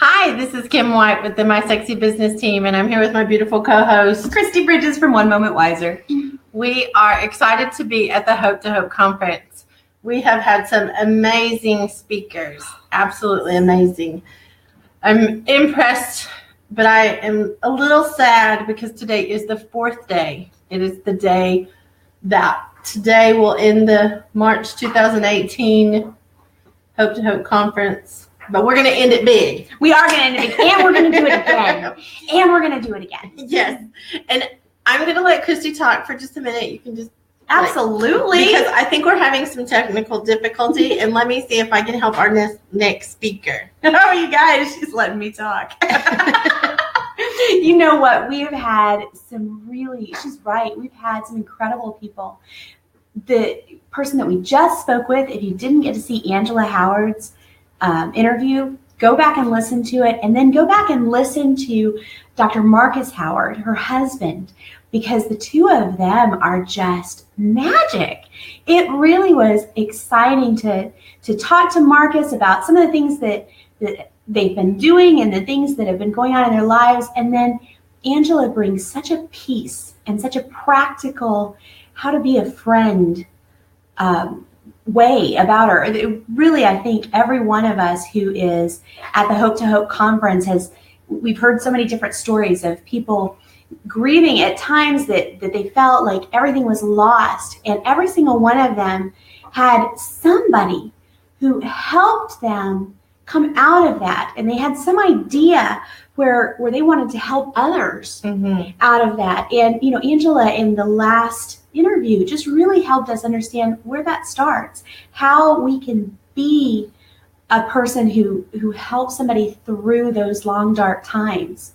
Hi, this is Kim White with the My Sexy Business team, and I'm here with my beautiful co-host, Kristi Bridges from One Moment Wiser. We are excited to be at the Hope to Hope conference. We have had some amazing speakers, absolutely amazing. I'm impressed, but I am a little sad because today is the fourth day. It is the day that today will end the March 2018 Hope to Hope conference. But we're going to end it big. We are going to end it big, and we're going to do it again. And we're going to do it again. Yes. And I'm going to let Kristi talk for just a minute. You can just... Absolutely. Because I think we're having some technical difficulty, and let me see if I can help our next speaker. Oh, you guys, she's letting me talk. You know what? We have had she's right. We've had some incredible people. The person that we just spoke with, if you didn't get to see Angela Howard's interview, go back and listen to it, and then go back and listen to Dr. Marcus Howard, her husband, because the two of them are just magic. It really was exciting to talk to Marcus about some of the things that they've been doing and the things that have been going on in their lives, and then Angela brings such a peace and such a practical how to be a friend way about her. Really, I think every one of us who is at the Hope to Hope conference we've heard so many different stories of people grieving at times that they felt like everything was lost, and every single one of them had somebody who helped them come out of that, and they had some idea where they wanted to help others out of that. And Angela in the last interview just really helped us understand where that starts, how we can be a person who helps somebody through those long, dark times.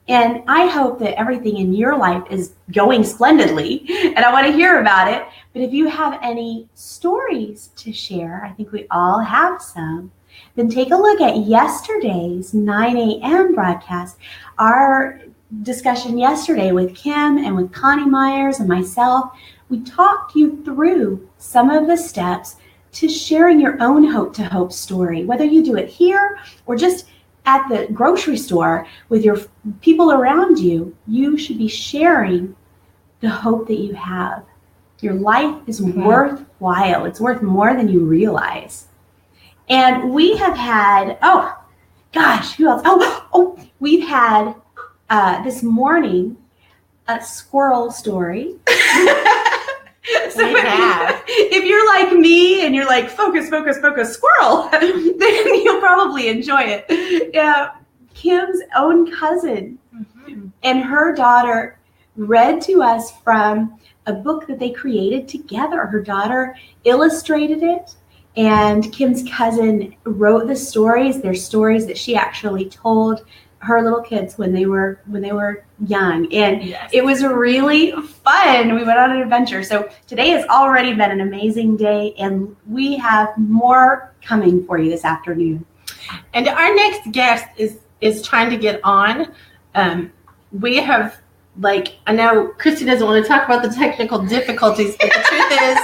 And I hope that everything in your life is going splendidly, and I want to hear about it. But if you have any stories to share, I think we all have some, then take a look at yesterday's 9 a.m. broadcast. Our discussion yesterday with Kim and with Connie Myers and myself, we talked you through some of the steps to sharing your own Hope to Hope story, whether you do it here or just at the grocery store with your people around you. You should be sharing the hope that you have. Your life is worthwhile. It's worth more than you realize. And we have had, who else? We've had this morning a squirrel story. So if you're like me and you're like, focus, squirrel, then you'll probably enjoy it. Yeah, Kim's own cousin and her daughter read to us from a book that they created together. Her daughter illustrated it, and Kim's cousin wrote the stories. They're stories that she actually told her little kids when they were young, and It was really fun. We went on an adventure. So today has already been an amazing day, and we have more coming for you this afternoon. And our next guest is trying to get on. We have, I know Kristi doesn't want to talk about the technical difficulties, but the truth is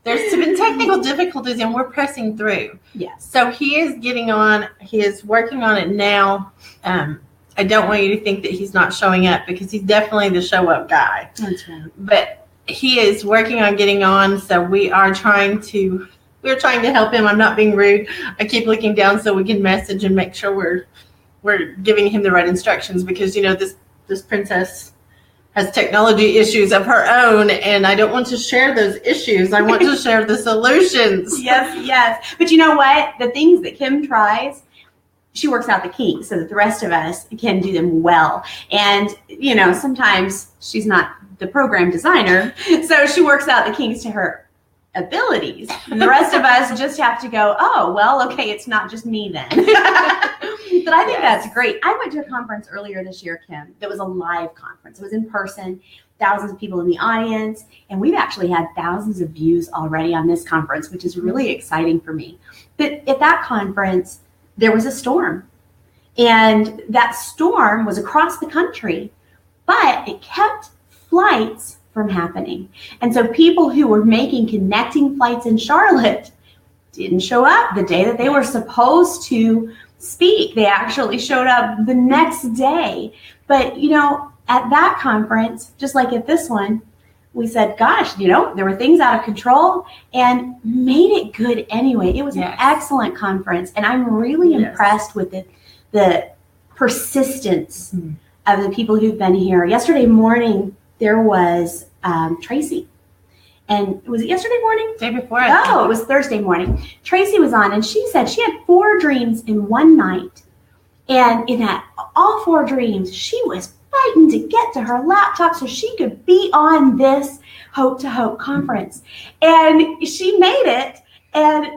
there's been technical difficulties, and we're pressing through. Yes. So he is getting on. He is working on it now. I don't want you to think that he's not showing up, because he's definitely the show up guy. That's right. But he is working on getting on. So we're trying to help him. I'm not being rude. I keep looking down so we can message and make sure we're giving him the right instructions, because this princess has technology issues of her own, and I don't want to share those issues. I want to share the solutions. Yes. But you know what? The things that Kim tries, she works out the kinks so that the rest of us can do them well. And, sometimes she's not the program designer, so she works out the kinks to her abilities. And the rest of us just have to go, oh, well, okay, it's not just me then. But I think that's great. I went to a conference earlier this year, Kim, that was a live conference. It was in person, thousands of people in the audience, and we've actually had thousands of views already on this conference, which is really exciting for me. But at that conference, there was a storm, and that storm was across the country, but it kept flights from happening. And so people who were making connecting flights in Charlotte didn't show up the day that they were supposed to speak. They actually showed up the next day. But, at that conference, just like at this one, we said, gosh, there were things out of control and made it good anyway. It was an excellent conference. And I'm really impressed with the persistence of the people who've been here. Yesterday morning, there was Tracy. And was it yesterday morning? Day before. Oh, it was Thursday morning. Tracy was on, and she said she had 4 dreams in one night. And in all 4 dreams, she was fighting to get to her laptop so she could be on this Hope to Hope conference. And she made it. And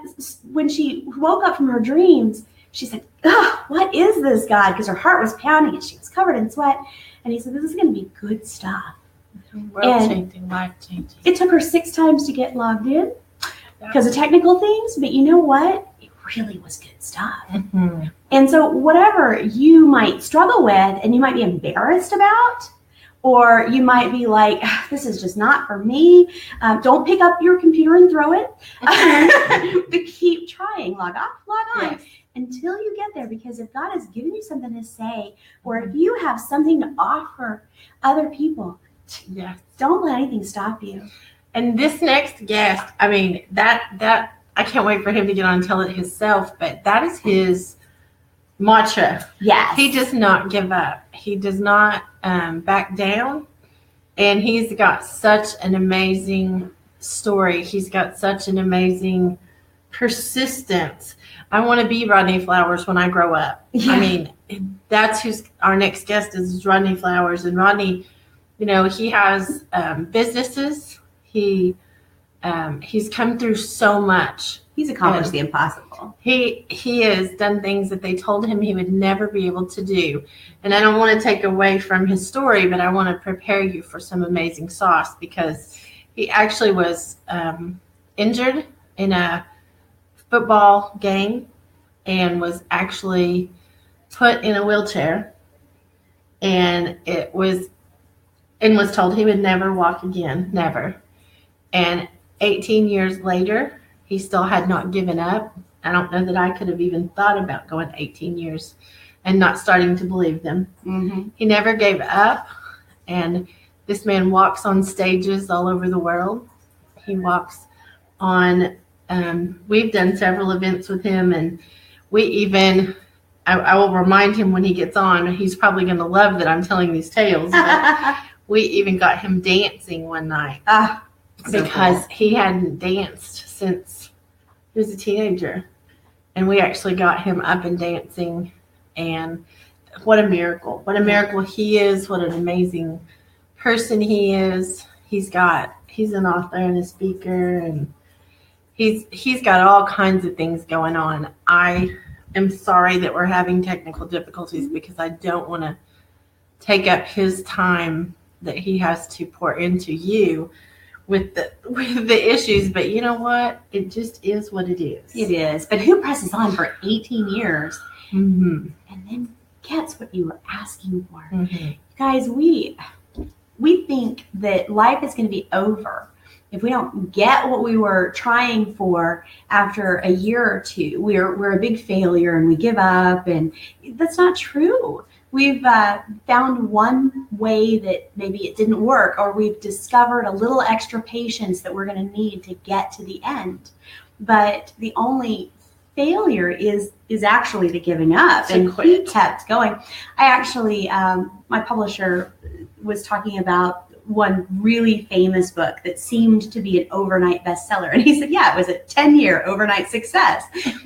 when she woke up from her dreams, she said, oh, what is this, God? Because her heart was pounding and she was covered in sweat. And he said, this is going to be good stuff. World-changing, life-changing. It took her 6 times to get logged in because of technical things. But you know what? It really was good stuff. Mm-hmm. And so whatever you might struggle with and you might be embarrassed about, or you might be like, this is just not for me. Don't pick up your computer and throw it. But keep trying. Log off, log on. Yes. Until you get there, because if God has given you something to say, or if you have something to offer other people, don't let anything stop you. And this next guest, I mean, that I can't wait for him to get on and tell it himself, but that is his mantra. Yes. He does not give up. He does not back down. And he's got such an amazing story. He's got such an amazing persistence. I want to be Rodney Flowers when I grow up. Yeah. I mean, that's who's our next guest is Rodney Flowers. And Rodney, he has businesses. He's come through so much. He's accomplished the impossible. He has done things that they told him he would never be able to do. And I don't want to take away from his story, but I want to prepare you for some amazing sauce, because he actually was injured in a football game and was actually put in a wheelchair, and was told he would never walk again, never. And 18 years later, he still had not given up. I don't know that I could have even thought about going 18 years and not starting to believe them. Mm-hmm. He never gave up. And this man walks on stages all over the world. He walks on, we've done several events with him, and we even, I will remind him when he gets on, he's probably going to love that I'm telling these tales, but we even got him dancing one night. Because he hadn't danced since he was a teenager. And we actually got him up and dancing. And what a miracle. What a miracle he is. What an amazing person he is. He's an author and a speaker. And he's got all kinds of things going on. I am sorry that we're having technical difficulties, because I don't want to take up his time that he has to pour into you with the issues. But you know what? It just is what it is. It is. But who presses on for 18 years mm-hmm. and then gets what you were asking for? Mm-hmm. Guys, we think that life is going to be over if we don't get what we were trying for after a year or two. We're a big failure and we give up, and that's not true. We've found one way that maybe it didn't work, or we've discovered a little extra patience that we're going to need to get to the end. But the only failure is actually the giving up. And he kept going. I actually, my publisher was talking about one really famous book that seemed to be an overnight bestseller. And he said, yeah, it was a 10-year overnight success.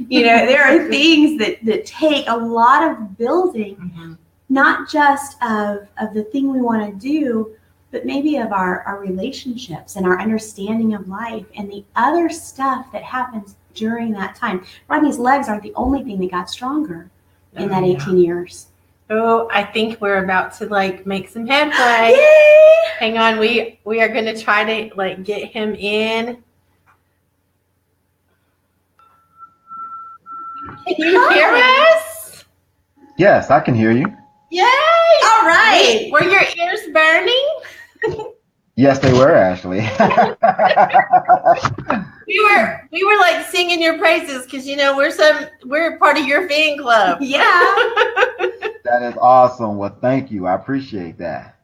There are things that take a lot of building, mm-hmm. not just of the thing we want to do, but maybe of our relationships and our understanding of life and the other stuff that happens during that time. Rodney's legs aren't the only thing that got stronger in that 18 years. Oh, I think we're about to make some headway. Yay! Hang on, we are going to try to get him in. Can you hear us? Yes, I can hear you. Yay! All right. Were your ears burning? Yes, they were actually. We were like singing your praises because we're part of your fan club. Yeah. That is awesome. Well, thank you. I appreciate that.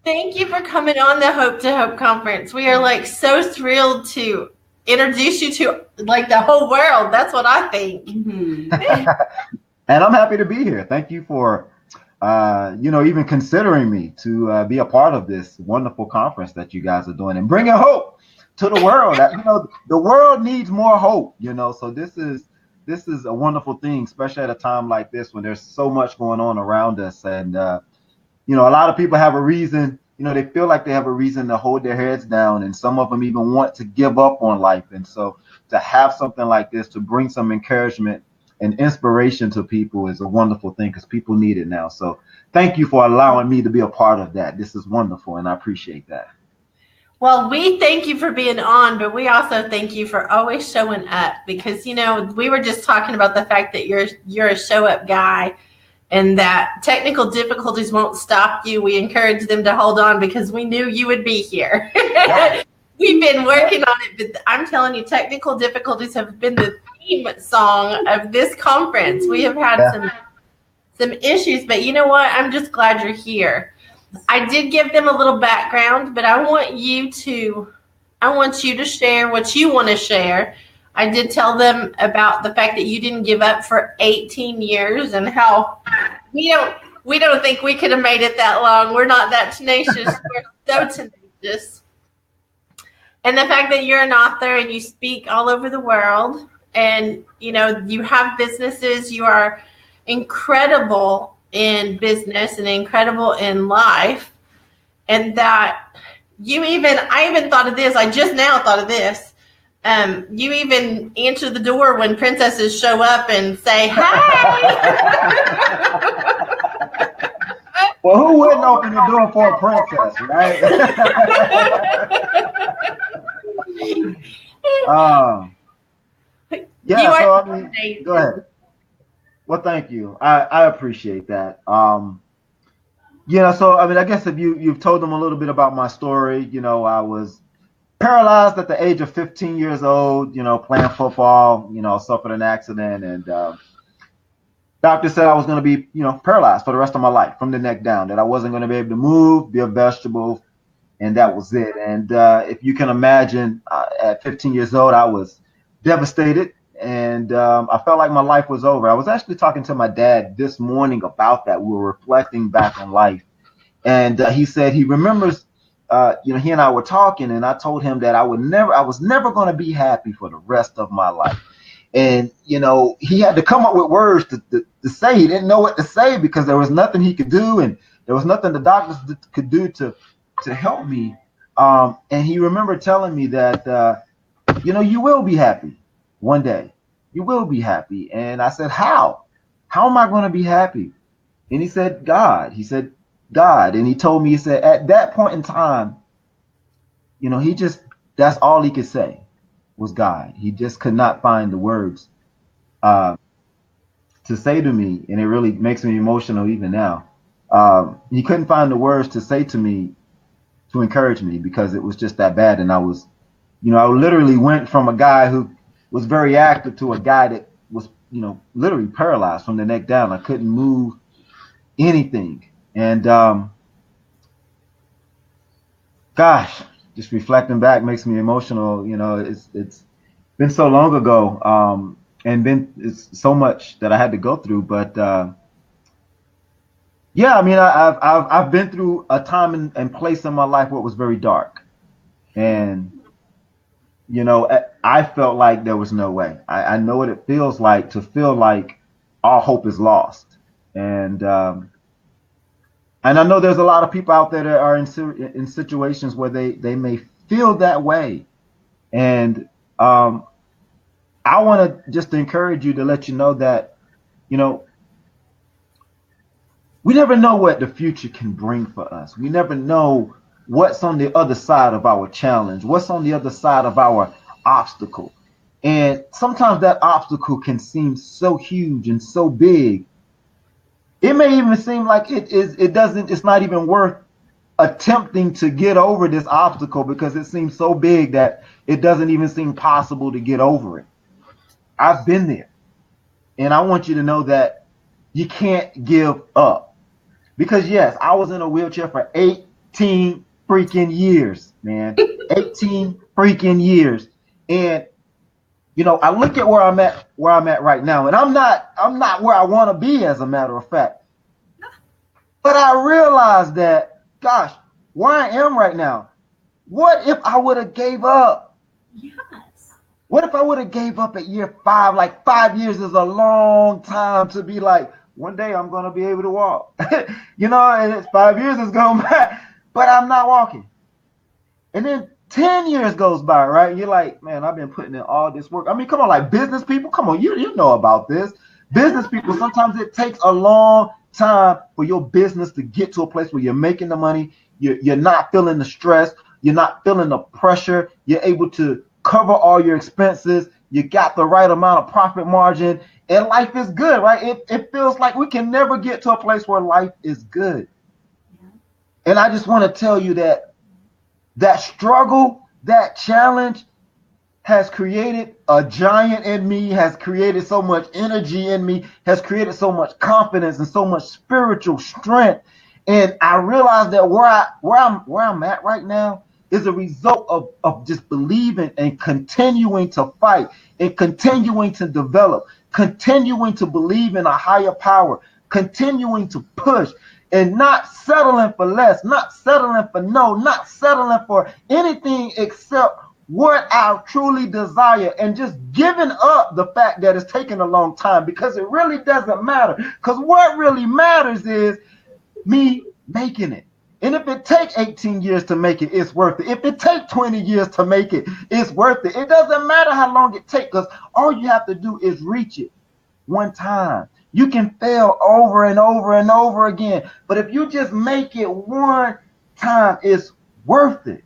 Thank you for coming on the Hope to Hope conference. We are like so thrilled to introduce you to like the whole world. That's what I think. Mm-hmm. And I'm happy to be here. Thank you for, even considering me to be a part of this wonderful conference that you guys are doing and bringing hope to the world. The world needs more hope. So this is a wonderful thing, especially at a time like this when there's so much going on around us, and a lot of people have a reason. They feel like they have a reason to hold their heads down, and some of them even want to give up on life. And so to have something like this to bring some encouragement and inspiration to people is a wonderful thing because people need it now. So thank you for allowing me to be a part of that. This is wonderful, and I appreciate that. Well, we thank you for being on, but we also thank you for always showing up because, we were just talking about the fact that you're a show up guy and that technical difficulties won't stop you. We encourage them to hold on because we knew you would be here. We've been working on it, but I'm telling you, technical difficulties have been the theme song of this conference. We have had some issues, but you know what? I'm just glad you're here. I did give them a little background, but I want you to share what you want to share. I did tell them about the fact that you didn't give up for 18 years and how we don't think we could have made it that long. We're not that tenacious. We're so tenacious. And the fact that you're an author and you speak all over the world and, you have businesses, you are incredible in business and incredible in life. And that I even thought of this. I just now thought of this. You even answer the door when princesses show up and say, "Hey." Well, who wouldn't open the door for a princess, right? Go ahead. Well, thank you. I appreciate that. I guess if you've told them a little bit about my story, I was paralyzed at the age of 15 years old, playing football, suffered an accident, and doctor said I was going to be, paralyzed for the rest of my life from the neck down, that I wasn't going to be able to move, be a vegetable, and that was it. And if you can imagine, at 15 years old, I was devastated. And I felt like my life was over. I was actually talking to my dad this morning about that. We were reflecting back on life. And he said he remembers, he and I were talking, and I told him that I was never going to be happy for the rest of my life. And, he had to come up with words to say. He didn't know what to say because there was nothing he could do. And there was nothing the doctors could do to help me. And he remembered telling me that, you will be happy. One day, you will be happy. And I said, how? How am I going to be happy? And he said, God. He said, God. And he told me, he said, at that point in time, that's all he could say was God. He just could not find the words to say to me. And it really makes me emotional even now. He couldn't find the words to say to me, to encourage me, because it was just that bad. And I was, I literally went from a guy who was very active to a guy that was, literally paralyzed from the neck down. I couldn't move anything. And gosh, just reflecting back makes me emotional. It's been so long ago, and it's so much that I had to go through. But I've been through a time and place in my life where it was very dark, and I felt like there was no way. I know what it feels like to feel like all hope is lost. And I know there's a lot of people out there that are in situations where they may feel that way. And I want to just encourage you to let you know that, we never know what the future can bring for us. We never know what's on the other side of our challenge, what's on the other side of our obstacle. And sometimes that obstacle can seem so huge and so big. It may even seem like it's not even worth attempting to get over this obstacle because it seems so big that it doesn't even seem possible to get over it. I've been there. And I want you to know that you can't give up. Because yes, I was in a wheelchair for 18 freaking years, man. 18 freaking years. And you know, I look at where I'm at right now, and I'm not where I want to be, as a matter of fact. But I realize that, gosh, where I am right now, what if I would have gave up? Yes. What if I would have gave up at year 5? Like 5 years is a long time to be like, one day I'm going to be able to walk. You know, and it's 5 years is going by, but I'm not walking. And then 10 years goes by, right? You're like, man, I've been putting in all this work. I mean, come on, like business people, come on, you know about this. Business people, sometimes it takes a long time for your business to get to a place where you're making the money, you're not feeling the stress, you're not feeling the pressure, you're able to cover all your expenses, you got the right amount of profit margin, and life is good, right? It feels like we can never get to a place where life is good. And I just want to tell you that struggle, that challenge has created a giant in me, has created so much energy in me, has created so much confidence and so much spiritual strength. And I realize that where I'm at right now is a result of just believing and continuing to fight and continuing to develop, continuing to believe in a higher power, continuing to push and not settling for less, not settling for no, not settling for anything except what I truly desire, and just giving up the fact that it's taking a long time, because it really doesn't matter. Because what really matters is me making it. And if it takes 18 years to make it, it's worth it. If it takes 20 years to make it, it's worth it. It doesn't matter how long it takes, because all you have to do is reach it one time. You can fail over and over and over again, but if you just make it one time, it's worth it.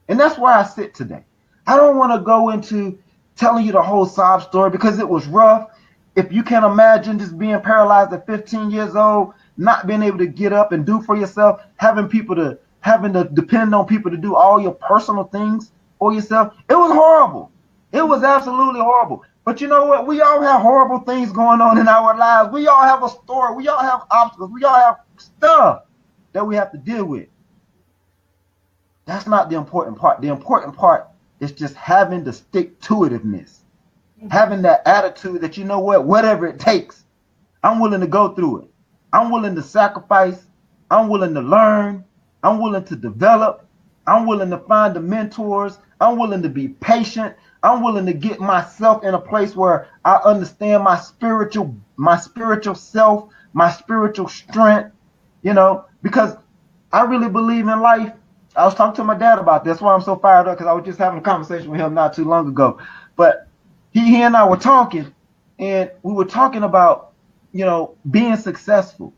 And that's where I sit today. I don't want to go into telling you the whole sob story because it was rough. If you can imagine just being paralyzed at 15 years old, not being able to get up and do for yourself, having to depend on people to do all your personal things for yourself, it was horrible. It was absolutely horrible. But you know what? We all have horrible things going on in our lives. We all have a story. We all have obstacles. We all have stuff that we have to deal with. That's not the important part. The important part is just having the stick-to-itiveness, having that attitude that, you know what, whatever it takes, I'm willing to go through it. I'm willing to sacrifice. I'm willing to learn. I'm willing to develop. I'm willing to find the mentors. I'm willing to be patient. I'm willing to get myself in a place where I understand my spiritual self, my spiritual strength, you know, because I really believe in life. I was talking to my dad about this. That's why I'm so fired up, because I was just having a conversation with him not too long ago. But he and I were talking, and we were talking about, you know, being successful.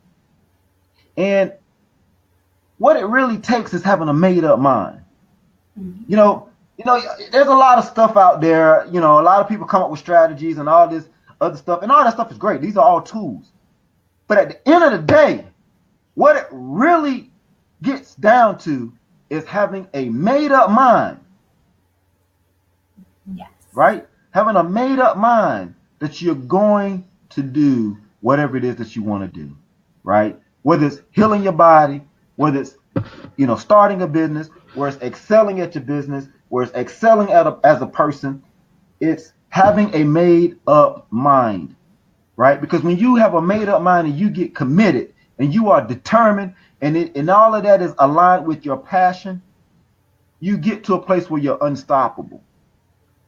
And what it really takes is having a made up mind. Mm-hmm. You know, there's a lot of stuff out there. You know, a lot of people come up with strategies and all this other stuff, and all that stuff is great. These are all tools. But at the end of the day, what it really gets down to is having a made up mind. Yes. Right? Having a made up mind that you're going to do whatever it is that you want to do. Right? Whether it's healing your body, whether it's, you know, starting a business, where it's excelling at your business, where it's excelling as a person, it's having a made up mind. Right? Because when you have a made up mind and you get committed and you are determined, and all of that is aligned with your passion, you get to a place where you're unstoppable,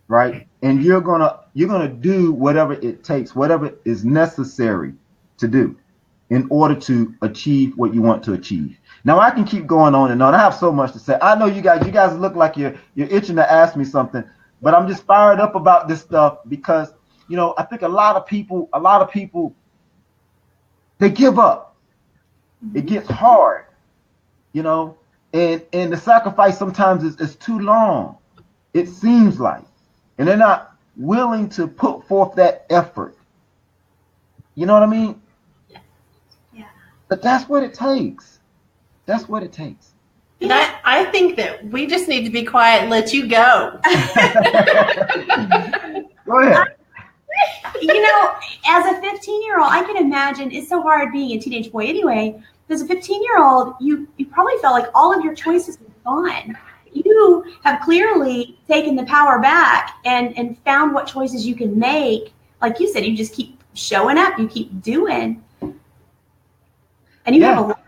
right? And you're gonna do whatever it takes, whatever is necessary to do in order to achieve what you want to achieve. Now I can keep going on and on. I have so much to say. I know you guys look like you're itching to ask me something, but I'm just fired up about this stuff because, you know, I think a lot of people, they give up. It gets hard, you know, and the sacrifice sometimes is too long, it seems like, and they're not willing to put forth that effort. You know what I mean? Yeah. But that's what it takes. That's what it takes. And I think that we just need to be quiet and let you go. Go ahead. As a 15-year-old, I can imagine it's so hard being a teenage boy anyway. As a 15-year-old, you probably felt like all of your choices were gone. You have clearly taken the power back and found what choices you can make. Like you said, you just keep showing up, you keep doing. And you have a lot.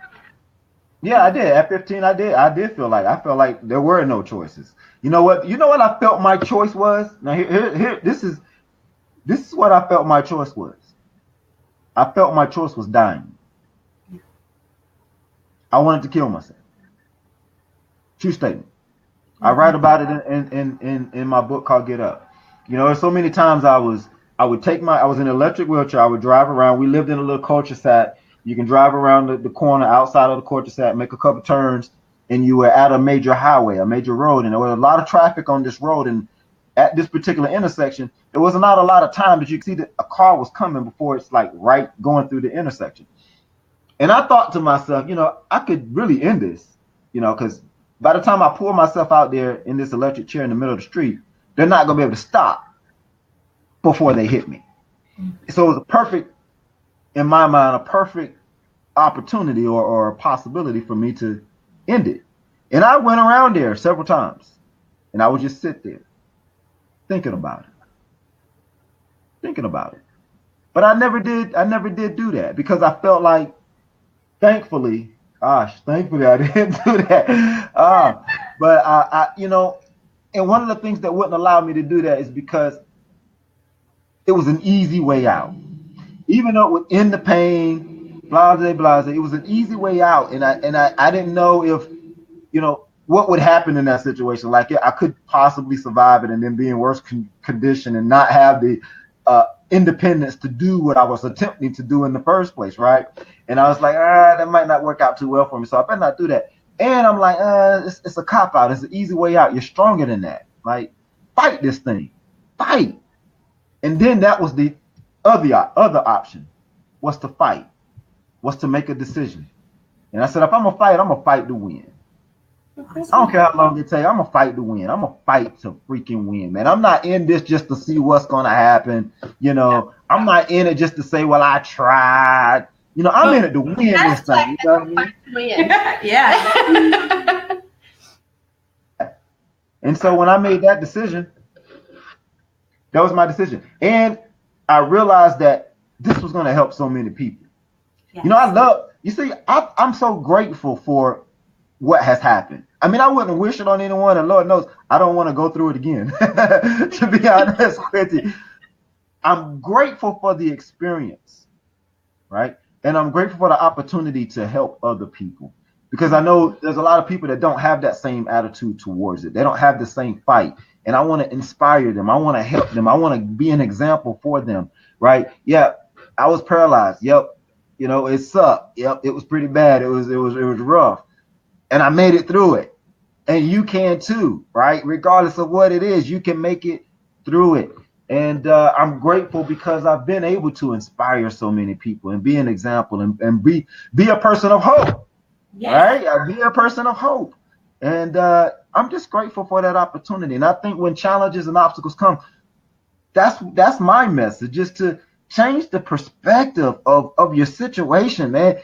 Yeah, I did. At 15, I did feel like there were no choices. You know what I felt my choice was? Now here this is what I felt my choice was. I felt my choice was dying. I wanted to kill myself. True statement. I write about it in my book called Get Up. There's so many times I was in an electric wheelchair. I would drive around. We lived in a little cul-de-sac. You can drive around the corner outside of the cul-de-sac, make a couple turns, and you were at a major highway, a major road. And there was a lot of traffic on this road. And at this particular intersection, there was not a lot of time that you could see that a car was coming before it's like right going through the intersection. And I thought to myself, I could really end this, because by the time I pull myself out there in this electric chair in the middle of the street, they're not going to be able to stop before they hit me. So it was in my mind, a perfect opportunity or a possibility for me to end it. And I went around there several times, and I would just sit there thinking about it. But I never did do that because I felt like, thankfully I didn't do that. But I and one of the things that wouldn't allow me to do that is because it was an easy way out. Even though it was in the pain, blase, it was an easy way out. And I didn't know if, what would happen in that situation. Like I could possibly survive it and then be in worse condition and not have the independence to do what I was attempting to do in the first place, right? And I was like, that might not work out too well for me, so I better not do that. And I'm like, it's a cop out. It's an easy way out. You're stronger than that. Like, fight this thing, fight. And then that was the other option, was to fight, was to make a decision. And I said, if I'm gonna fight to win. I don't care how long it takes. I'm gonna fight to win. I'm gonna fight to freaking win, man. I'm not in this just to see what's gonna happen. I'm not in it just to say, well, I tried. I'm in it to win this thing. You know what I mean? Win. Yeah. And so when I made that decision, that was my decision. And I realized that this was gonna help so many people. Yes. I'm so grateful for what has happened. I mean, I wouldn't wish it on anyone, and Lord knows I don't want to go through it again. To be honest with you, I'm grateful for the experience, right? And I'm grateful for the opportunity to help other people, because I know there's a lot of people that don't have that same attitude towards it. They don't have the same fight, and I want to inspire them. I want to help them. I want to be an example for them, right? Yeah, I was paralyzed. Yep, it sucked. Yep, it was pretty bad. It was rough. And I made it through it. And you can too, right? Regardless of what it is, you can make it through it. And I'm grateful because I've been able to inspire so many people and be an example and be a person of hope, yes. Right? I be a person of hope. And I'm just grateful for that opportunity. And I think when challenges and obstacles come, that's my message, is to change the perspective of your situation, man.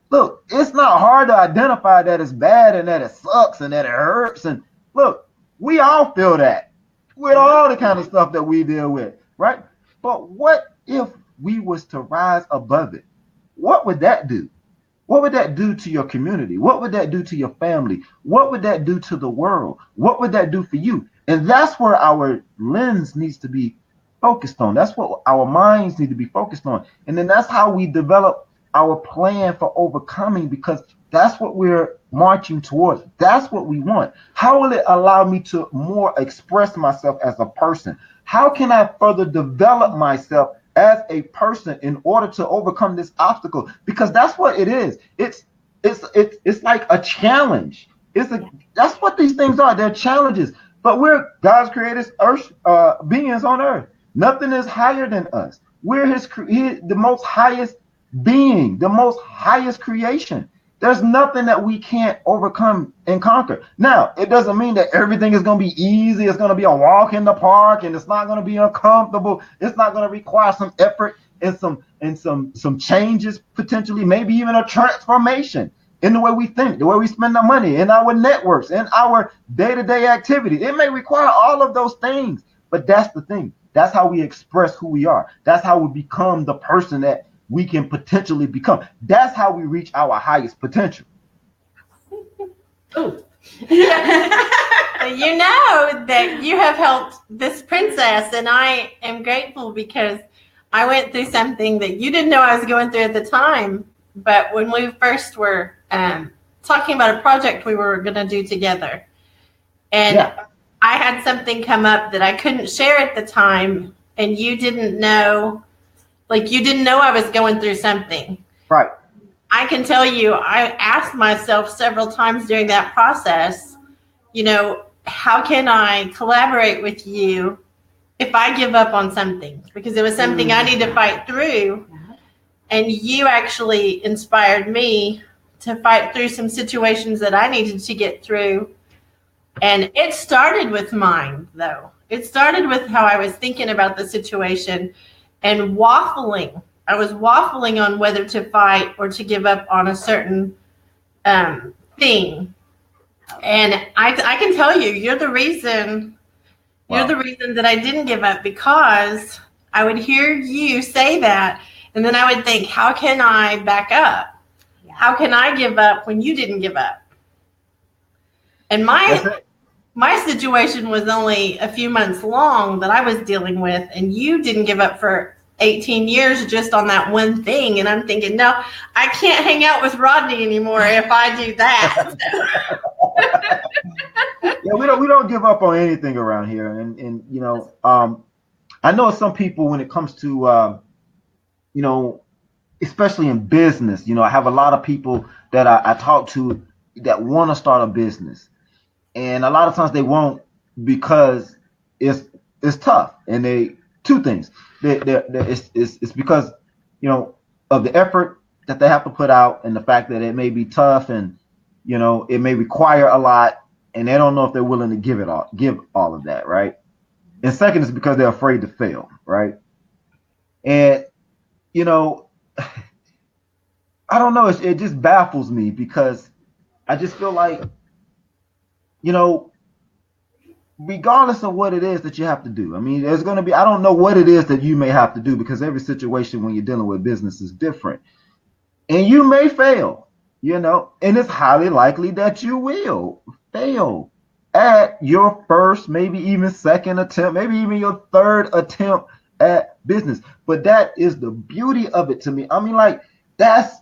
Look, it's not hard to identify that it's bad and that it sucks and that it hurts. And look, we all feel that with all the kind of stuff that we deal with, right? But what if we was to rise above it? What would that do? What would that do to your community? What would that do to your family? What would that do to the world? What would that do for you? And that's where our lens needs to be focused on. That's what our minds need to be focused on. And then that's how we develop our plan for overcoming, because that's what we're marching towards. That's what we want. How will it allow me to more express myself as a person? How can I further develop myself as a person in order to overcome this obstacle? Because that's what it is. It's like a challenge. That's what these things are. They're challenges. But we're God's created beings on earth. Nothing is higher than us. We're the most highest being, the most highest creation. There's nothing that we can't overcome and conquer. Now, it doesn't mean that everything is going to be easy. It's going to be a walk in the park, and it's not going to be uncomfortable. It's not going to require some effort and some changes, potentially, maybe even a transformation in the way we think, the way we spend our money, in our networks, in our day-to-day activities. It may require all of those things, but that's the thing. That's how we express who we are. That's how we become the person that we can potentially become. That's how we reach our highest potential. Ooh. You know that you have helped this princess, and I am grateful because I went through something that you didn't know I was going through at the time. But when we first were talking about a project we were going to do together, and I had something come up that I couldn't share at the time, and you didn't know. Like, you didn't know I was going through something. Right. I can tell you, I asked myself several times during that process, you know, how can I collaborate with you if I give up on something? Because it was something I need to fight through. And you actually inspired me to fight through some situations that I needed to get through. And it started with mine, though. It started with how I was thinking about the situation and waffling. I was waffling on whether to fight or to give up on a certain thing. And I can tell you, you're the reason. Wow. You're the reason that I didn't give up, because I would hear you say that, and then I would think, how can I back up? Yeah. How can I give up when you didn't give up? And my situation was only a few months long that I was dealing with, and you didn't give up for 18 years just on that one thing. And I'm thinking, no, I can't hang out with Rodney anymore if I do that. Yeah, we don't give up on anything around here. And you know, I know some people, when it comes to you know, especially in business, you know, I have a lot of people that I talk to that want to start a business. And a lot of times they won't, because it's tough. And two things. It's because, you know, of the effort that they have to put out, and the fact that it may be tough, and, you know, it may require a lot, and they don't know if they're willing to give all of that, right? And second is because they're afraid to fail, right? And, you know, I don't know, it just baffles me, because I just feel like, you know, regardless of what it is that you have to do. I mean, there's going to be, I don't know what it is that you may have to do, because every situation when you're dealing with business is different. And you may fail, you know, and it's highly likely that you will fail at your first, maybe even second attempt, maybe even your third attempt at business. But that is the beauty of it to me. I mean, like, that's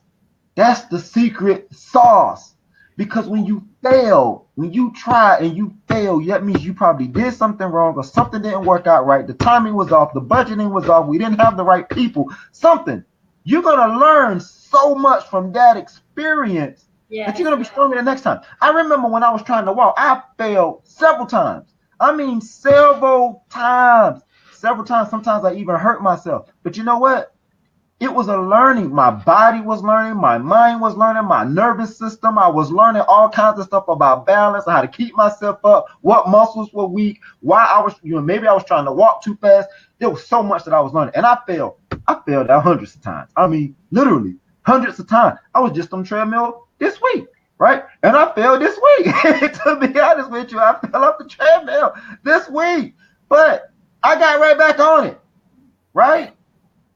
the secret sauce. Because when you fail, when you try and you fail, that means you probably did something wrong, or something didn't work out right. The timing was off. The budgeting was off. We didn't have the right people. Something. You're going to learn so much from that experience that you're going to be stronger the next time. I remember when I was trying to walk, I failed several times. I mean, several times. Sometimes I even hurt myself. But you know what? It was a learning. My body was learning. My mind was learning. My nervous system. I was learning all kinds of stuff about balance, how to keep myself up, what muscles were weak, why I was, you know, maybe I was trying to walk too fast. There was so much that I was learning. And I failed out hundreds of times. I mean, literally hundreds of times. I was just on the treadmill this week, right? And I failed this week. To be honest with you, I fell off the treadmill this week. But I got right back on it, right?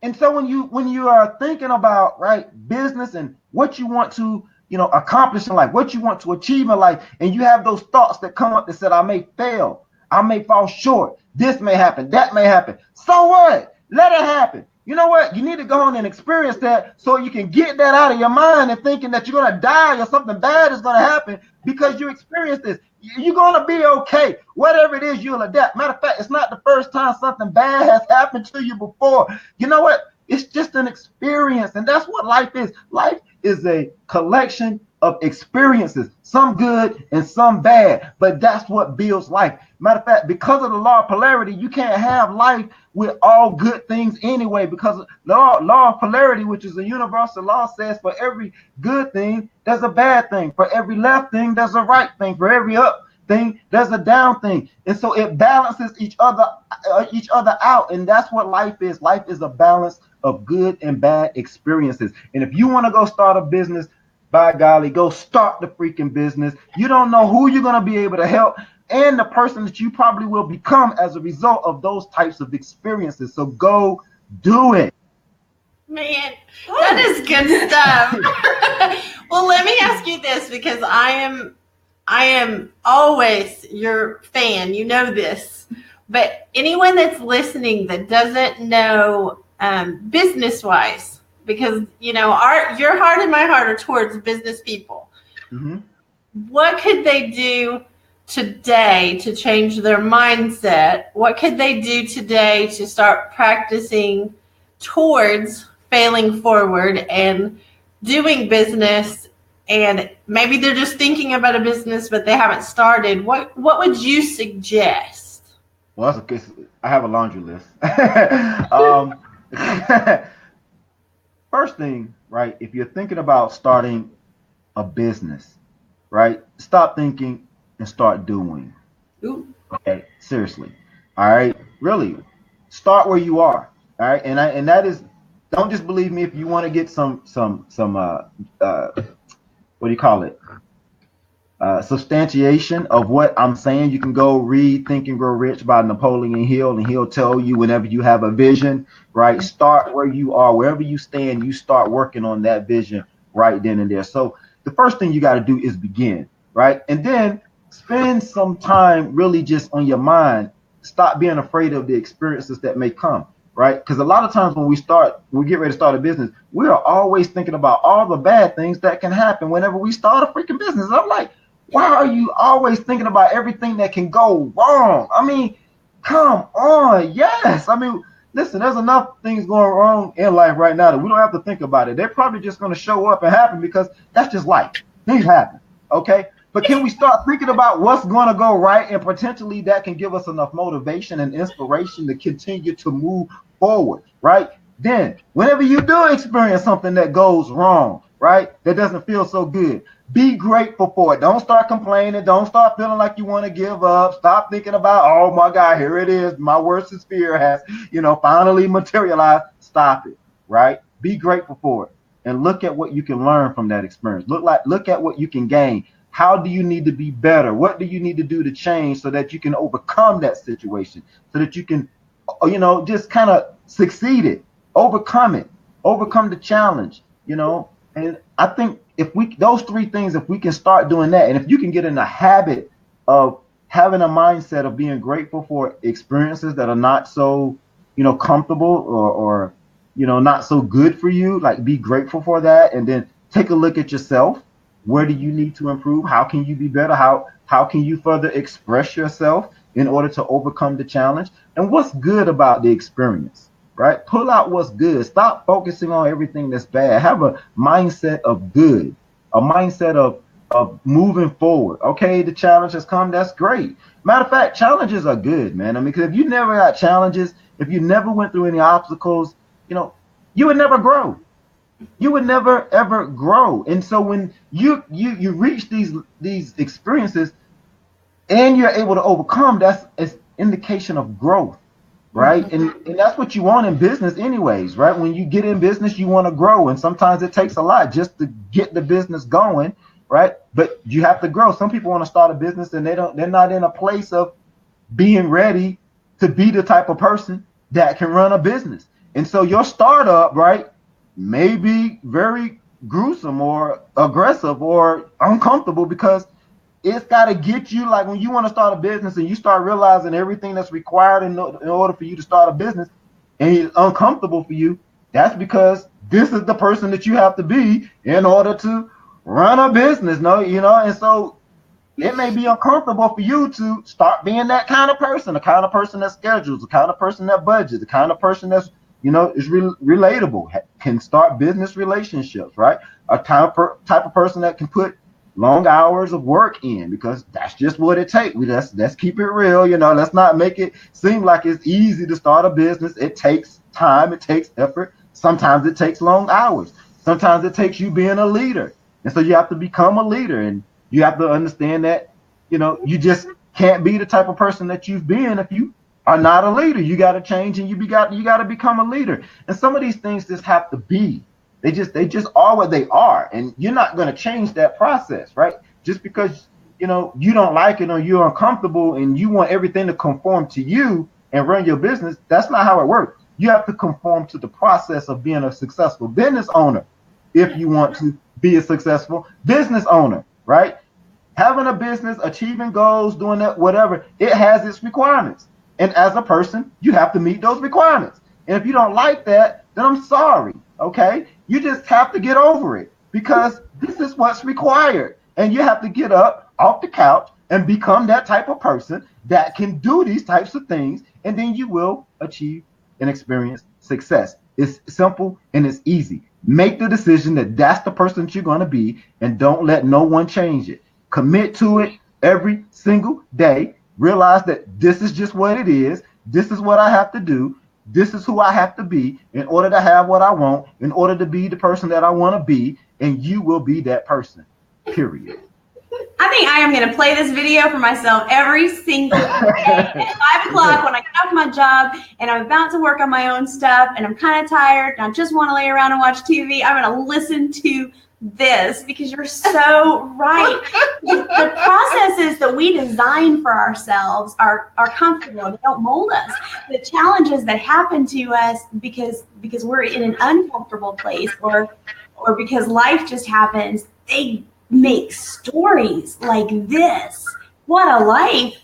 And so when you are thinking about, right, business and what you want to, you know, accomplish in life, what you want to achieve in life, and you have those thoughts that come up that said, I may fail, I may fall short, this may happen, that may happen. So what? Let it happen. You know what? You need to go on and experience that, so you can get that out of your mind, and thinking that you're going to die or something bad is going to happen because you experienced this. You're going to be okay. Whatever it is, you'll adapt. Matter of fact, it's not the first time something bad has happened to you before. You know what? It's just an experience. And that's what life is. Life is a collection of experiences, some good and some bad, but that's what builds life. Matter of fact, because of the law of polarity, you can't have life with all good things anyway, because the law of polarity, which is a universal law, says for every good thing, there's a bad thing. For every left thing, there's a right thing. For every up thing, there's a down thing. And so it balances each other out. And that's what life is. Life is a balance of good and bad experiences. And if you want to go start a business, by golly, go start the freaking business. You don't know who you're going to be able to help and the person that you probably will become as a result of those types of experiences. So go do it. Man, that is good stuff. Well, let me ask you this, because I am always your fan. You know this. But anyone that's listening that doesn't know business-wise, because, you know, your heart and my heart are towards business people. Mm-hmm. What could they do today to change their mindset? What could they do today to start practicing towards failing forward and doing business? And maybe they're just thinking about a business, but they haven't started. What would you suggest? Well, that's okay. I have a laundry list. First thing, right, if you're thinking about starting a business, right, stop thinking and start doing. Ooh. Okay, seriously. All right, really, start where you are. All right, and that is, don't just believe me if you want to get some what do you call it? Substantiation of what I'm saying. You can go read Think and Grow Rich by Napoleon Hill, and he'll tell you whenever you have a vision, right? Start where you are, wherever you stand, you start working on that vision right then and there. So the first thing you got to do is begin, right? And then spend some time really just on your mind. Stop being afraid of the experiences that may come, right? Because a lot of times when we get ready to start a business, we are always thinking about all the bad things that can happen whenever we start a freaking business. And I'm like, why are you always thinking about everything that can go wrong? I mean, come on. Yes. I mean, listen, there's enough things going wrong in life right now that we don't have to think about it. They're probably just going to show up and happen because that's just life. Things happen. Okay. But can we start thinking about what's going to go right, and potentially that can give us enough motivation and inspiration to continue to move forward, right? Then whenever you do experience something that goes wrong, right, that doesn't feel so good, be grateful for it. Don't start complaining. Don't start feeling like you want to give up. Stop thinking about, oh my God, here it is. My worst fear has, finally materialized. Stop it, right? Be grateful for it and look at what you can learn from that experience. Look at what you can gain. How do you need to be better? What do you need to do to change so that you can overcome that situation, so that you can, just kind of succeed it, overcome the challenge, And I think those three things, if we can start doing that, and if you can get in the habit of having a mindset of being grateful for experiences that are not so, comfortable or not so good for you, like be grateful for that. And then take a look at yourself. Where do you need to improve? How can you be better? How can you further express yourself in order to overcome the challenge? And what's good about the experience, right? Pull out what's good. Stop focusing on everything that's bad. Have a mindset of good, a mindset of moving forward. Okay, the challenge has come. That's great. Matter of fact, challenges are good, man. I mean, because if you never got challenges, if you never went through any obstacles, you would never grow. You would never ever grow. And so when you reach these experiences and you're able to overcome, that's an indication of growth, right? Mm-hmm. And that's what you want in business anyways, right? When you get in business, you want to grow, and sometimes it takes a lot just to get the business going, right? But you have to grow. Some people want to start a business and they're not in a place of being ready to be the type of person that can run a business. And so your startup, right, may be very gruesome or aggressive or uncomfortable, because it's got to get you, like when you want to start a business and you start realizing everything that's required in order for you to start a business, and it's uncomfortable for you, that's because this is the person that you have to be in order to run a business. And so it may be uncomfortable for you to start being that kind of person, the kind of person that schedules, the kind of person that budgets, the kind of person that's is relatable, can start business relationships, right? a type of person that can put long hours of work in, because that's just what it takes. Let's keep it real, let's not make it seem like it's easy to start a business. It takes time, it takes effort. Sometimes it takes long hours. Sometimes it takes you being a leader. And so you have to become a leader, and you have to understand that, you just can't be the type of person that you've been if you are not a leader. You got to change, and you got to become a leader. And some of these things just have to be. They just are what they are, and you're not going to change that process, right? Just because you don't like it or you're uncomfortable and you want everything to conform to you and run your business. That's not how it works. You have to conform to the process of being a successful business owner if you want to be a successful business owner, right? Having a business, achieving goals, doing that, whatever, it has its requirements. And as a person, you have to meet those requirements. And if you don't like that, then I'm sorry, okay? You just have to get over it, because this is what's required. And you have to get up off the couch and become that type of person that can do these types of things, and then you will achieve and experience success. It's simple and it's easy. Make the decision that that's the person that you're going to be, and don't let no one change it. Commit to it every single day. Realize that this is just what it is. This is what I have to do. This is who I have to be in order to have what I want, in order to be the person that I want to be, and you will be that person, period. I think I am going to play this video for myself every single day at 5 o'clock when I get off my job and I'm about to work on my own stuff and I'm kind of tired and I just want to lay around and watch TV. I'm going to listen to this, because you're so right. The processes that we design for ourselves are comfortable. They don't mold us. The challenges that happen to us because we're in an uncomfortable place or because life just happens, they make stories like this. What a life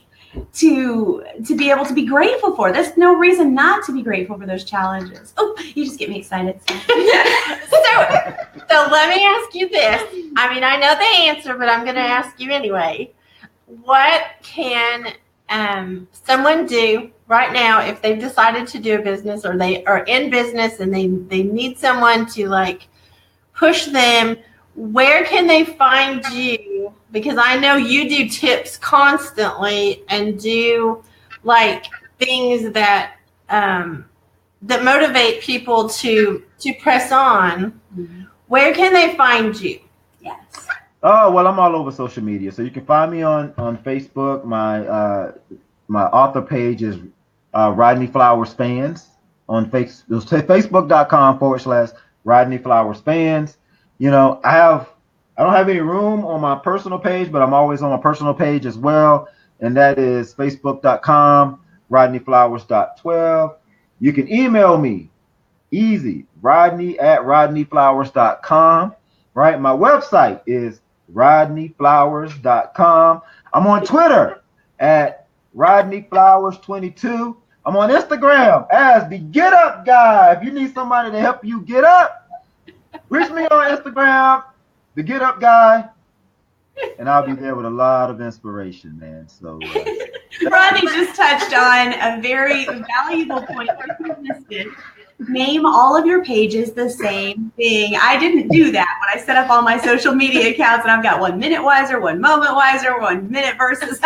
to be able to be grateful for. There's no reason not to be grateful for those challenges. Oh, you just get me excited. So let me ask you this. I mean, I know the answer, but I'm going to ask you anyway. What can someone do right now if they've decided to do a business, or they are in business and they need someone to like push them? Where can they find you? Because I know you do tips constantly and do like things that that motivate people to press on. Mm-hmm. Where can they find you? Yes. Oh, well, I'm all over social media. So you can find me on Facebook. My author page is Rodney Flowers Fans on Facebook.com/Rodney Flowers Fans. I don't have any room on my personal page, but I'm always on my personal page as well. And that is Facebook.com/RodneyFlowers.12. You can email me, easy, Rodney@RodneyFlowers.com. Right? My website is RodneyFlowers.com. I'm on Twitter at RodneyFlowers22. I'm on Instagram as the Get Up Guy. If you need somebody to help you get up, reach me on Instagram, the Get Up Guy, and I'll be there with a lot of inspiration, man. So Rodney just touched on a very valuable point. If you missed it, name all of your pages the same thing. I didn't do that when I set up all my social media accounts, and I've got 1 Minute Wiser, 1 Moment Wiser, 1 Minute Versus.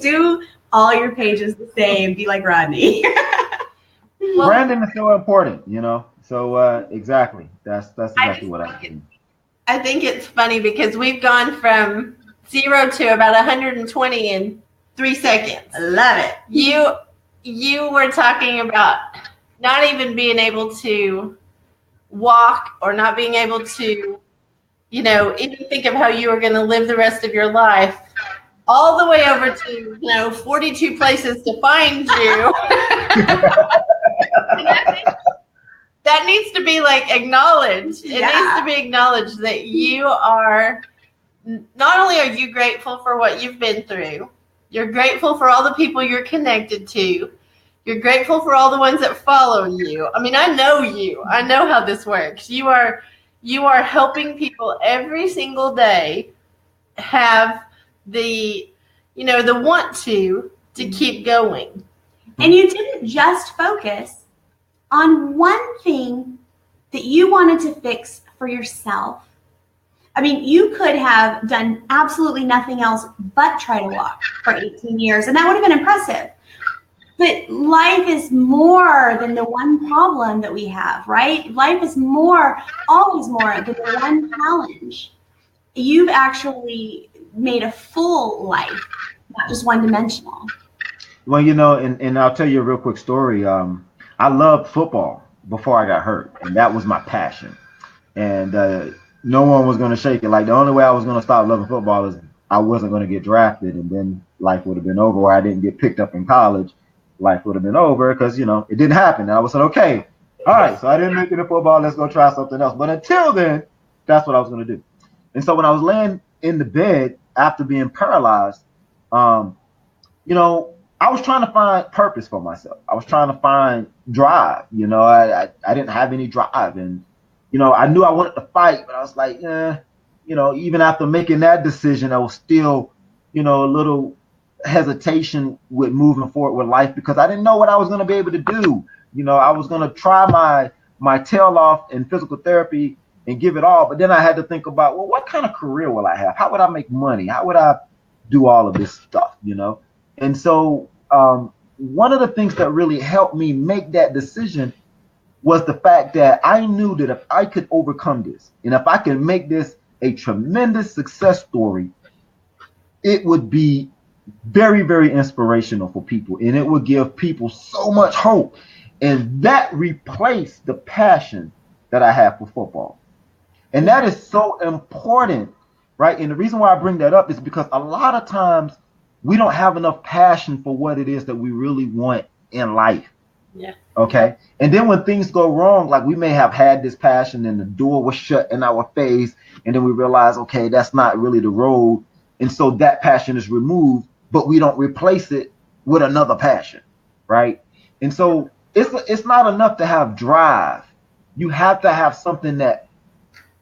Do all your pages the same. Be like Rodney. Branding is so important, So exactly, that's exactly what I do. I think it's funny because we've gone from 0 to about 120 in 3 seconds. I love it. You were talking about not even being able to walk, or not being able to, even think of how you were going to live the rest of your life, all the way over to, 42 places to find you. That needs to be like acknowledged. It needs to be acknowledged that you are, not only are you grateful for what you've been through, you're grateful for all the people you're connected to. You're grateful for all the ones that follow you. I mean, I know you. I know how this works. You are helping people every single day have the, the want to keep going. And you didn't just focus on one thing that you wanted to fix for yourself. I mean, you could have done absolutely nothing else but try to walk for 18 years, and that would have been impressive. But life is more than the one problem that we have, right? Life is more, always more than the one challenge. You've actually made a full life, not just one-dimensional. Well, and I'll tell you a real quick story. I loved football before I got hurt, and that was my passion. And no one was going to shake it. Like, the only way I was going to stop loving football is I wasn't going to get drafted, and then life would have been over. Or I didn't get picked up in college, life would have been over, because it didn't happen. And I was like, okay, all right, so I didn't make it in football. Let's go try something else. But until then, that's what I was going to do. And so when I was laying in the bed after being paralyzed, I was trying to find purpose for myself. I was trying to find drive. I didn't have any drive, and I knew I wanted to fight, but I was like, even after making that decision, I was still, a little hesitation with moving forward with life, because I didn't know what I was going to be able to do. I was going to try my tail off in physical therapy and give it all, but then I had to think about, well, what kind of career will I have? How would I make money? How would I do all of this stuff? And so one of the things that really helped me make that decision was the fact that I knew that if I could overcome this, and if I could make this a tremendous success story, it would be very, very inspirational for people, and it would give people so much hope. And that replaced the passion that I have for football. And that is so important, right? And the reason why I bring that up is because a lot of times we don't have enough passion for what it is that we really want in life. Yeah. Okay. And then when things go wrong, like we may have had this passion and the door was shut in our face, and then we realize, okay, that's not really the road. And so that passion is removed, but we don't replace it with another passion. Right. And so it's not enough to have drive. You have to have something that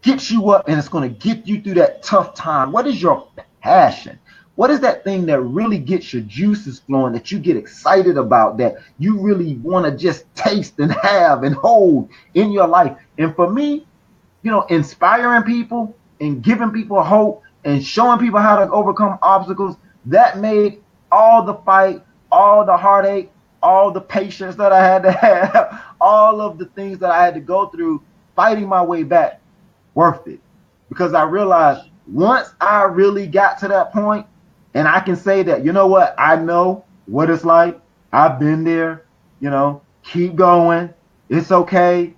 gets you up and it's going to get you through that tough time. What is your passion? What is that thing that really gets your juices flowing, that you get excited about, that you really want to just taste and have and hold in your life? And for me, inspiring people and giving people hope and showing people how to overcome obstacles, that made all the fight, all the heartache, all the patience that I had to have, all of the things that I had to go through fighting my way back worth it. Because I realized once I really got to that point, and I can say that, I know what it's like. I've been there, keep going. It's okay.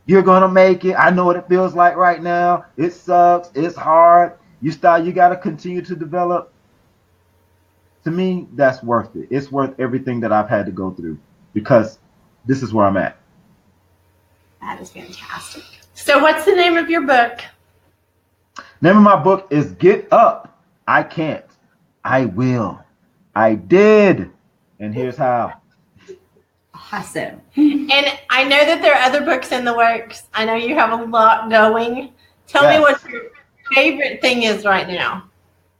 You're going to make it. I know what it feels like right now. It sucks. It's hard. You got to continue to develop. To me, that's worth it. It's worth everything that I've had to go through, because this is where I'm at. That is fantastic. So what's the name of your book? Name of my book is Get Up, I Can't, I Will, I Did, and here's how. Awesome. And I know that there are other books in the works. I know you have a lot going. Tell me what your favorite thing is right now.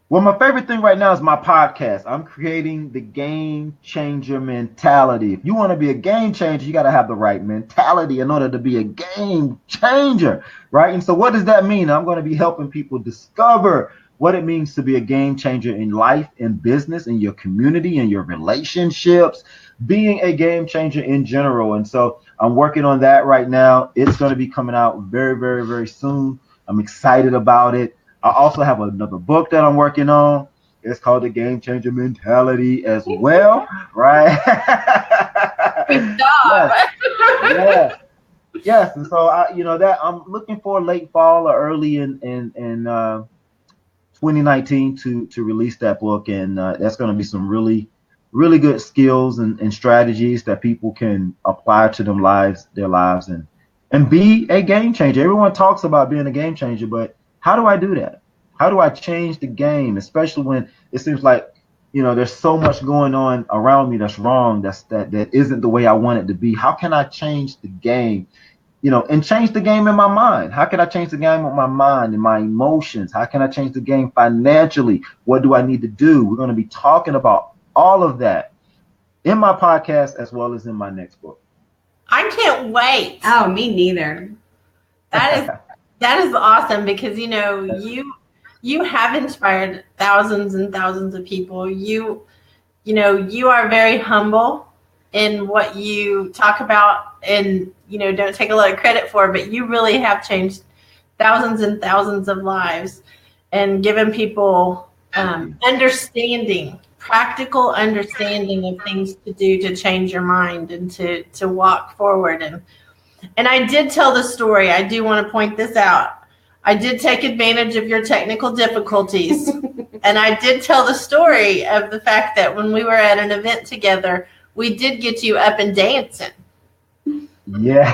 Well, my favorite thing right now is my podcast. I'm creating the game changer mentality. If you want to be a game changer, you got to have the right mentality in order to be a game changer, right? And so what does that mean? I'm going to be helping people discover what it means to be a game changer in life, in business, in your community, in your relationships, being a game changer in general. And so I'm working on that right now. It's going to be coming out very, very, very soon. I'm excited about it. I also have another book that I'm working on. It's called The Game Changer Mentality as well, right? Good job. Yes. And so that I'm looking for late fall or early in 2019 to release that book, and that's going to be some really, really good skills and strategies that people can apply to their lives, and be a game changer. Everyone talks about being a game changer, but how do I do that? How do I change the game, especially when it seems like, there's so much going on around me that's wrong, that isn't the way I want it to be? How can I change the game, and change the game in my mind? How can I change the game with my mind and my emotions? How can I change the game financially? What do I need to do? We're going to be talking about all of that in my podcast as well as in my next book. I can't wait. Oh, me neither. That is That is awesome because you have inspired thousands and thousands of people. You are very humble in what you talk about and don't take a lot of credit for, but you really have changed thousands and thousands of lives and given people practical understanding of things to do to change your mind and to walk forward. And I did tell the story. I do want to point this out. I did take advantage of your technical difficulties. And I did tell the story of the fact that when we were at an event together, we did get you up and dancing. Yeah.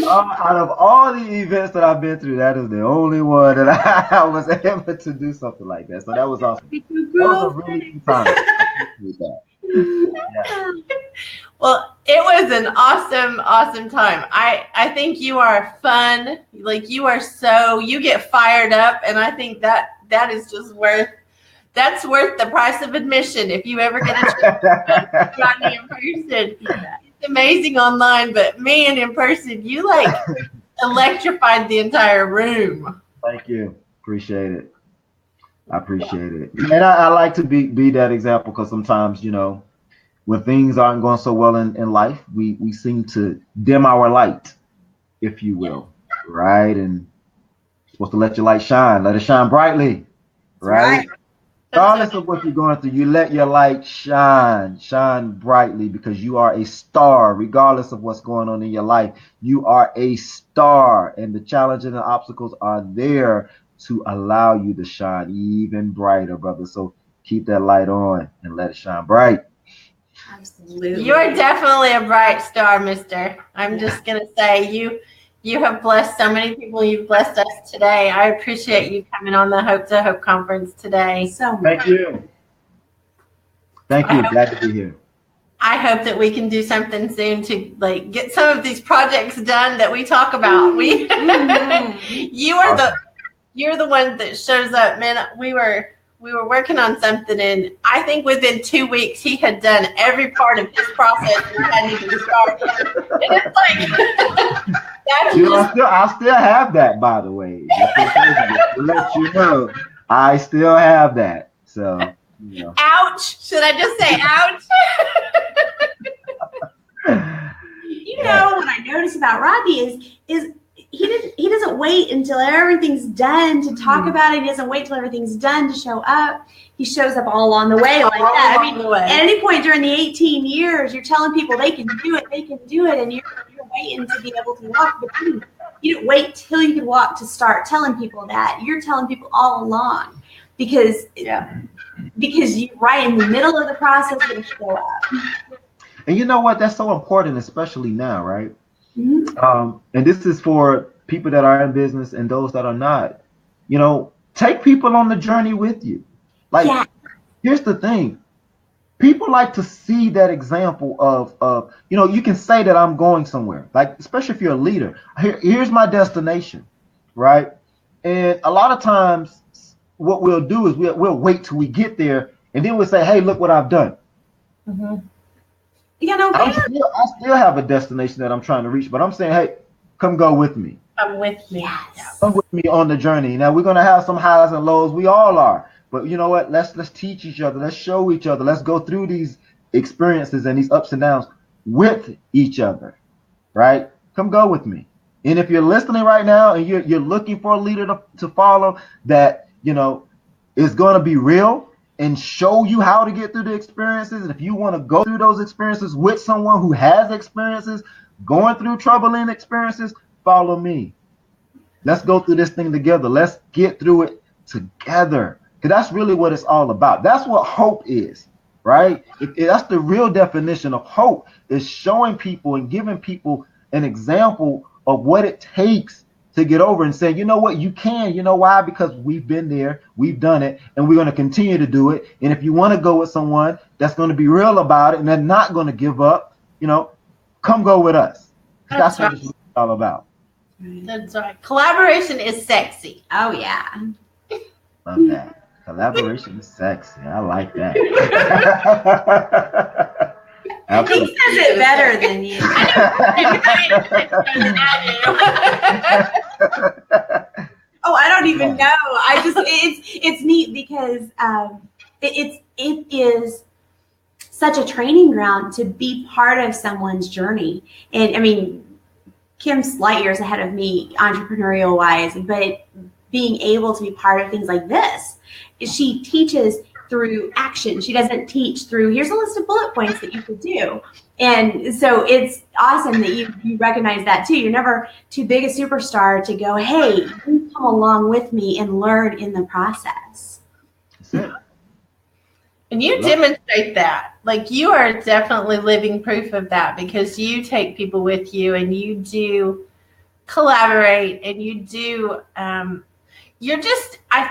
Out of all the events that I've been through, that is the only one that I was able to do something like that. So that was awesome. That was a really good time. Yeah. Well, it was an awesome time. I think you are fun. Like you get fired up, and I think that is just worth the price of admission if you ever get a chance to Rodney in person. It's amazing online, but man, in person, you electrified the entire room. Thank you. Appreciate it. I appreciate it. And I like to be that example because sometimes, when things aren't going so well in life, we seem to dim our light, if you will, right? And you're supposed to let your light shine. Let it shine brightly, right? Regardless of what you're going through, you let your light shine brightly because you are a star. Regardless of what's going on in your life, you are a star, and the challenges and obstacles are there to allow you to shine even brighter, brother. So keep that light on and let it shine bright. Absolutely. You're definitely a bright star, mister. I'm just going to say you have blessed so many people. You've blessed us today. I appreciate you coming on the Hope to Hope conference today. So much. Thank you. Glad to be here. I hope that we can do something soon to get some of these projects done that we talk about. You're the one that shows up, man. We were working on something, and I think within 2 weeks he had done every part of his process we hadn't even started. And it's I still have that, by the way. To let you know, I still have that. So, Ouch! Should I just say ouch? What I notice about Rodney is he doesn't wait until everything's done to talk about it. He doesn't wait till everything's done to show up. He shows up all along the way like that. At any point during the 18 years, you're telling people they can do it, and you're waiting to be able to walk. But you didn't wait till you could walk to start telling people that. You're telling people all along because you're right in the middle of the process to show up. And you know what? That's so important, especially now, right? Mm-hmm. And this is for people that are in business and those that are not. Take people on the journey with you. Here's the thing. People like to see that example of you can say that I'm going somewhere, especially if you're a leader. Here's my destination, right? And a lot of times what we'll do is we'll wait till we get there, and then we'll say, hey, look what I've done. Mm-hmm. I still have a destination that I'm trying to reach, but I'm saying, hey, come go with me. Come with me. Yes. Come with me on the journey. Now we're gonna have some highs and lows. We all are. But you know what? Let's teach each other. Let's show each other. Let's go through these experiences and these ups and downs with each other. Right? Come go with me. And if you're listening right now and you're looking for a leader to follow that, is going to be real and show you how to get through the experiences. And if you want to go through those experiences with someone who has experiences, going through troubling experiences, follow me. Let's go through this thing together. Let's get through it together. Because that's really what it's all about. That's what hope is, right? That's the real definition of hope, is showing people and giving people an example of what it takes to get over and say, you know what, you can. You know why? Because we've been there, we've done it, and we're going to continue to do it. And if you want to go with someone that's going to be real about it and they're not going to give up, come go with us. That's what it's all about. That's right. Collaboration is sexy. Oh, yeah. Love that. Collaboration is sexy. I like that. Absolutely. He says it better than you. Oh, I don't even know. It's neat because it is such a training ground to be part of someone's journey. And I mean, Kim's light years ahead of me, entrepreneurial wise, but being able to be part of things like this, she teaches through action. She doesn't teach through, here's a list of bullet points that you could do. And so it's awesome that you recognize that too. You're never too big a superstar to go, hey, please come along with me and learn in the process. And you demonstrate that. Like, you are definitely living proof of that, because you take people with you and you do collaborate and you do, I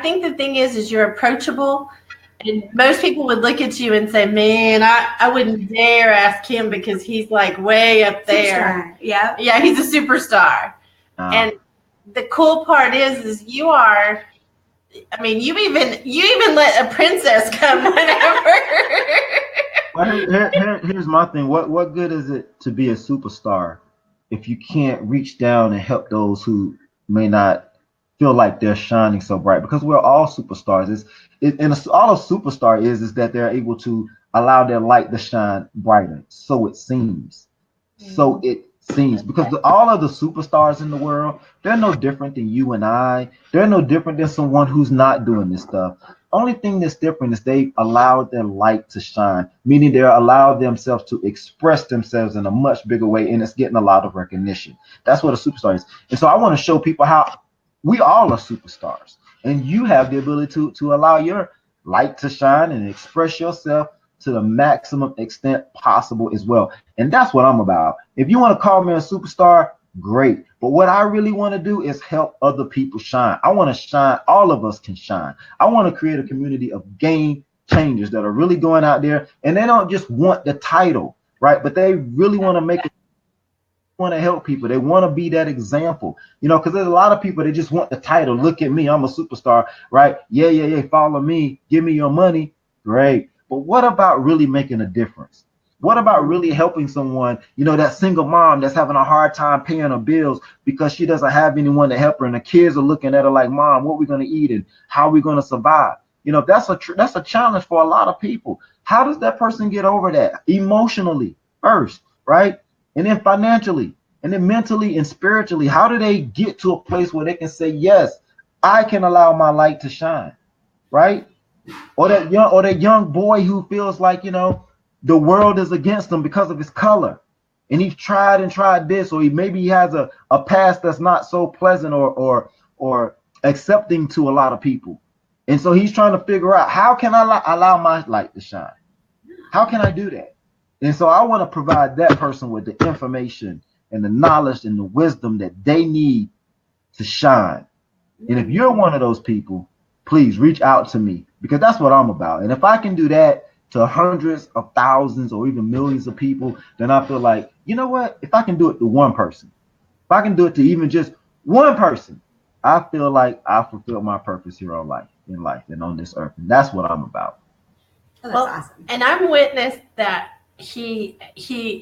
think the thing is you're approachable. And most people would look at you and say, man, I wouldn't dare ask him because he's like way up there. Superstar. Yeah. Yeah, he's a superstar. And the cool part is you are, I mean, you even let a princess come whenever. Well, here's my thing. What good is it to be a superstar if you can't reach down and help those who may not feel like they're shining so bright? Because we're all superstars. All a superstar is that they're able to allow their light to shine brighter. So it seems. So it seems. Because all of the superstars in the world, they're no different than you and I. They're no different than someone who's not doing this stuff. Only thing that's different is they allowed their light to shine, meaning they allowed themselves to express themselves in a much bigger way, and it's getting a lot of recognition. That's what a superstar is. And so I want to show people how we all are superstars, and you have the ability to allow your light to shine and express yourself to the maximum extent possible as well. And that's what I'm about. If you want to call me a superstar, great. But what I really want to do is help other people shine. I want to shine. All of us can shine. I want to create a community of game changers that are really going out there, and they don't just want the title, right? But they really want to make it. Want to help people. They want to be that example, because there's a lot of people that just want the title. Look at me, I'm a superstar, right? Yeah, follow me, give me your money. Great. But what about really making a difference? What about really helping someone, that single mom that's having a hard time paying her bills because she doesn't have anyone to help her, and the kids are looking at her like, Mom, what are we going to eat and how are we going to survive? That's a challenge for a lot of people. How does that person get over that? Emotionally first, right? And then financially, and then mentally and spiritually. How do they get to a place where they can say, yes, I can allow my light to shine, right? Or that young boy who feels like, the world is against him because of his color, and he's tried this, or maybe he has a past that's not so pleasant or accepting to a lot of people. And so he's trying to figure out, how can I allow my light to shine? How can I do that? And so I want to provide that person with the information and the knowledge and the wisdom that they need to shine. And if you're one of those people, please reach out to me, because that's what I'm about. And if I can do that to hundreds of thousands or even millions of people, then I feel like, you know what? If I can do it to one person, if I can do it to even just one person, I feel like I fulfilled my purpose here in life and on this earth. And that's what I'm about. Oh, that's awesome. And I'm witness that he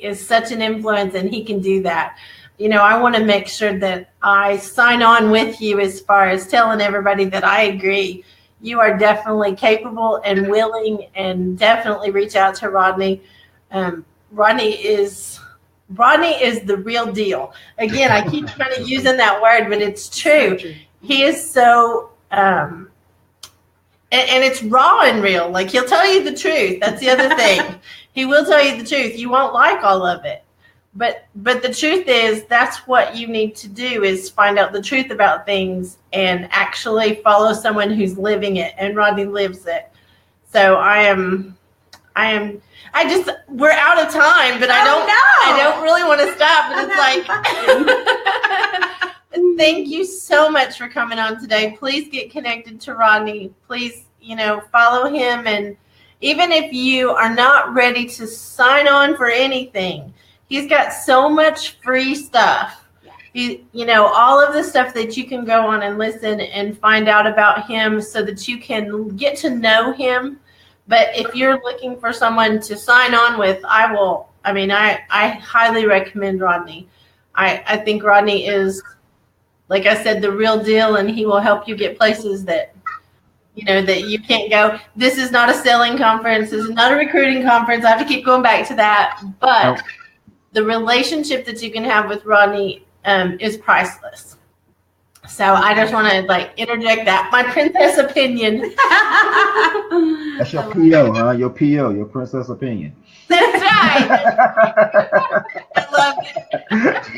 is such an influence, and he can do that. I want to make sure that I sign on with you as far as telling everybody that I agree. You are definitely capable and willing, and definitely reach out to Rodney. Rodney is the real deal. Again, I keep kind of using that word, but it's true. He is so, and it's raw and real. Like, he'll tell you the truth. That's the other thing. He will tell you the truth. You won't like all of it. But the truth is, that's what you need to do, is find out the truth about things and actually follow someone who's living it. And Rodney lives it. So we're out of time, but I don't really want to stop, but it's like, thank you so much for coming on today. Please get connected to Rodney. Please, follow him. And even if you are not ready to sign on for anything, he's got so much free stuff. All of the stuff that you can go on and listen and find out about him so that you can get to know him. But if you're looking for someone to sign on with, I I mean, I highly recommend Rodney. I think Rodney is, like I said, the real deal, and he will help you get places that that you can't go. This is not a selling conference. This is not a recruiting conference. I have to keep going back to that. But the relationship that you can have with Rodney is priceless. So I just want to interject that. My princess opinion. That's your PO, huh? Your PO, your princess opinion. That's right. I love it.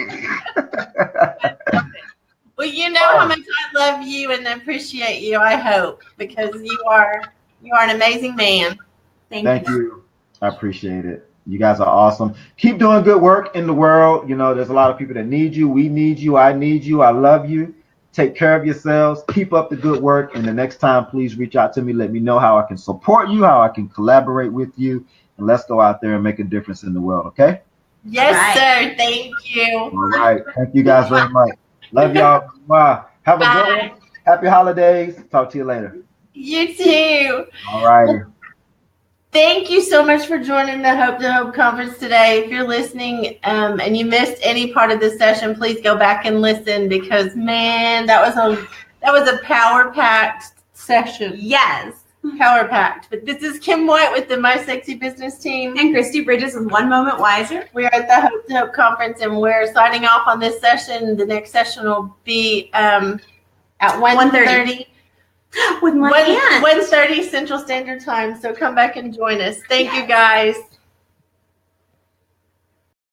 Well, you know how much I love you and appreciate you, I hope, because you are an amazing man. Thank you. I appreciate it. You guys are awesome. Keep doing good work in the world. There's a lot of people that need you. We need you. I need you. I love you. Take care of yourselves. Keep up the good work. And the next time, please reach out to me. Let me know how I can support you, how I can collaborate with you. And let's go out there and make a difference in the world, okay? Yes, sir. Thank you. All right. Thank you guys very much. Love y'all. Wow. Have a good one. Happy holidays. Talk to you later. You too. All righty. Thank you so much for joining the Hope to Hope conference today. If you're listening and you missed any part of this session, please go back and listen because, man, that was a power-packed session. Yes. Power-packed. But this is Kim White with the My Sexy Business team. And Kristi Bridges with One Moment Wiser. We are at the Hope to Hope conference, and we're signing off on this session. The next session will be at 1:30. With my aunt. 1:30 Central Standard Time. So come back and join us. Thank you, guys.